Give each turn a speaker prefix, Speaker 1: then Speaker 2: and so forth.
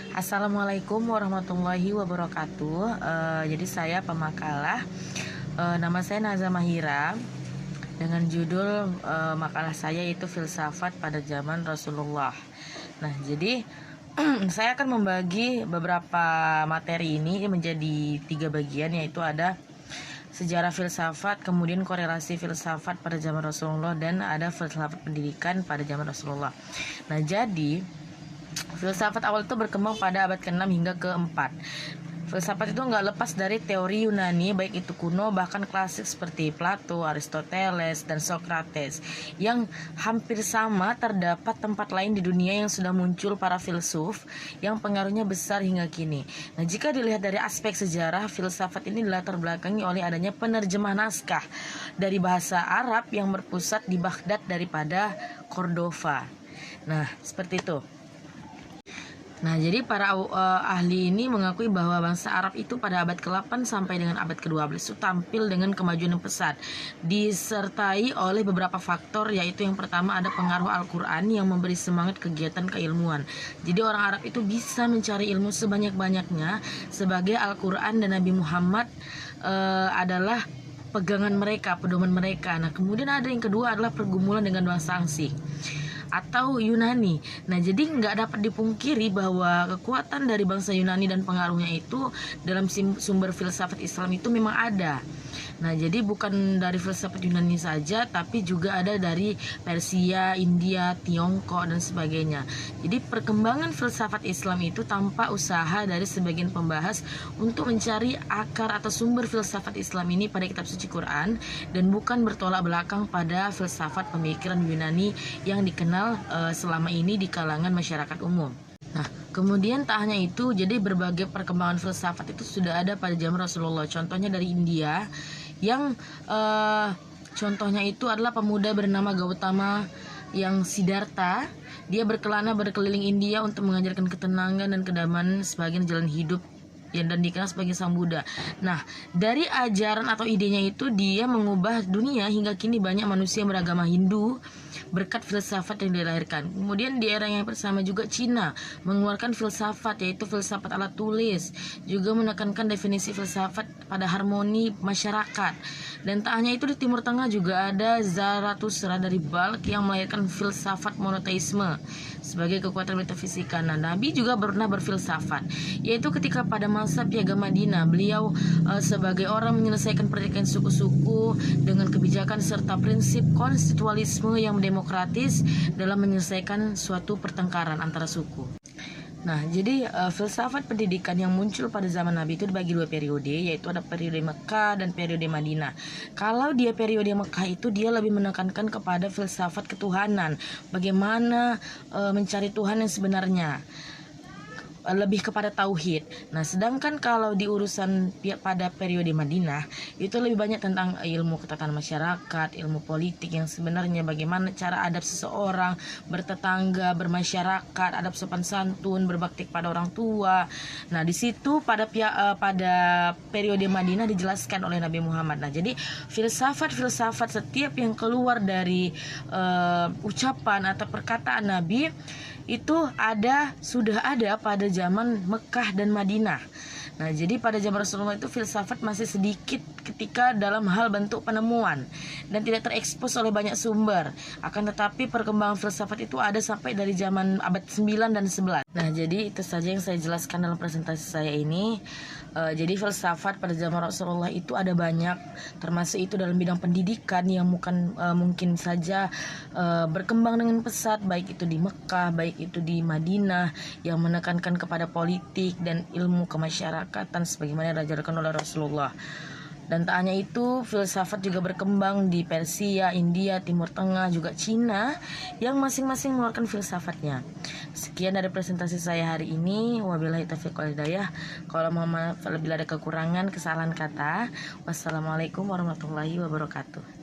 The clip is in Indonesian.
Speaker 1: Assalamualaikum warahmatullahi wabarakatuh. Jadi saya pemakalah. Nama saya Naza Mahira. Dengan judul makalah saya itu filsafat pada zaman Rasulullah. Nah, jadi saya akan membagi beberapa materi ini menjadi 3 bagian, yaitu ada sejarah filsafat, kemudian korelasi filsafat pada zaman Rasulullah, dan ada filsafat pendidikan pada zaman Rasulullah. Nah, jadi filsafat awal itu berkembang pada abad ke-6 hingga ke-4. Filsafat itu nggak lepas dari teori Yunani, baik itu kuno bahkan klasik seperti Plato, Aristoteles, dan Socrates. Yang hampir sama terdapat tempat lain di dunia yang sudah muncul para filsuf yang pengaruhnya besar hingga kini. Nah, jika dilihat dari aspek sejarah, filsafat ini dilatar belakangi oleh adanya penerjemah naskah dari bahasa Arab yang berpusat di Baghdad daripada Cordova. Nah, seperti itu. Nah, jadi para ahli ini mengakui bahwa bangsa Arab itu pada abad ke-8 sampai dengan abad ke-12 itu tampil dengan kemajuan yang pesat, disertai oleh beberapa faktor, yaitu yang pertama ada pengaruh Al-Quran yang memberi semangat kegiatan keilmuan. Jadi orang Arab itu bisa mencari ilmu sebanyak-banyaknya sebagai Al-Quran dan Nabi Muhammad adalah pegangan mereka, pedoman mereka. Nah, kemudian ada yang kedua adalah pergumulan dengan bangsa asing atau Yunani. Nah, jadi nggak dapat dipungkiri bahwa kekuatan dari bangsa Yunani dan pengaruhnya itu dalam sumber filsafat Islam itu memang ada. Nah, jadi bukan dari filsafat Yunani saja, tapi juga ada dari Persia, India, Tiongkok, dan sebagainya. Jadi perkembangan filsafat Islam itu tanpa usaha dari sebagian pembahas untuk mencari akar atau sumber filsafat Islam ini pada kitab suci Quran, dan bukan bertolak belakang pada filsafat pemikiran Yunani yang dikenal selama ini di kalangan masyarakat umum. Nah, kemudian tak hanya itu, jadi berbagai perkembangan filsafat itu sudah ada pada zaman Rasulullah. Contohnya dari India, yang contohnya itu adalah pemuda bernama Gautama yang Siddhartha. Dia berkelana berkeliling India untuk mengajarkan ketenangan dan kedamaian sebagai jalan hidup dan dikenal sebagai Sang Buddha. Nah, dari ajaran atau idenya itu dia mengubah dunia hingga kini banyak manusia beragama Hindu berkat filsafat yang dilahirkan. Kemudian di era yang bersama juga Cina mengeluarkan filsafat, yaitu filsafat alat tulis, juga menekankan definisi filsafat pada harmoni masyarakat. Dan tak hanya itu, di Timur Tengah juga ada Zarathustra dari Balkh yang melahirkan filsafat monoteisme sebagai kekuatan metafisika. Nah, Nabi juga pernah berfilsafat, yaitu ketika pada masa Piagam Madinah beliau sebagai orang menyelesaikan pertikaian suku-suku dengan kebijakan serta prinsip konstitualisme yang demokratis dalam menyelesaikan suatu pertengkaran antara suku. Nah, jadi filsafat pendidikan yang muncul pada zaman Nabi itu dibagi 2 periode, yaitu ada periode Mekah dan periode Madinah. Kalau dia periode Mekah itu dia lebih menekankan kepada filsafat ketuhanan, bagaimana mencari Tuhan yang sebenarnya, lebih kepada tauhid. Nah, sedangkan kalau di urusan pada periode Madinah itu lebih banyak tentang ilmu ketatanan masyarakat, ilmu politik yang sebenarnya bagaimana cara adab seseorang, bertetangga, bermasyarakat, adab sopan santun, berbakti pada orang tua. Nah, di situ pada periode Madinah dijelaskan oleh Nabi Muhammad. Nah, jadi filsafat setiap yang keluar dari ucapan atau perkataan Nabi itu sudah ada pada zaman Mekah dan Madinah. Nah, jadi pada zaman Rasulullah itu filsafat masih sedikit ketika dalam hal bentuk penemuan dan tidak terekspos oleh banyak sumber. Akan tetapi perkembangan filsafat itu ada sampai dari zaman abad 9 dan 11. Nah, jadi itu saja yang saya jelaskan dalam presentasi saya ini. Jadi filsafat pada zaman Rasulullah itu ada banyak, termasuk itu dalam bidang pendidikan yang mungkin saja berkembang dengan pesat, baik itu di Mekah, baik itu di Madinah, yang menekankan kepada politik dan ilmu kemasyarakatan sebagaimana diajarkan oleh Rasulullah. Dan tak hanya itu, filsafat juga berkembang di Persia, India, Timur Tengah, juga Cina, yang masing-masing mengeluarkan filsafatnya. Sekian dari presentasi saya hari ini. Wabillahi taufiq wal hidayah. Kalau mohon maaf bila ada kekurangan, kesalahan kata. Wassalamualaikum warahmatullahi wabarakatuh.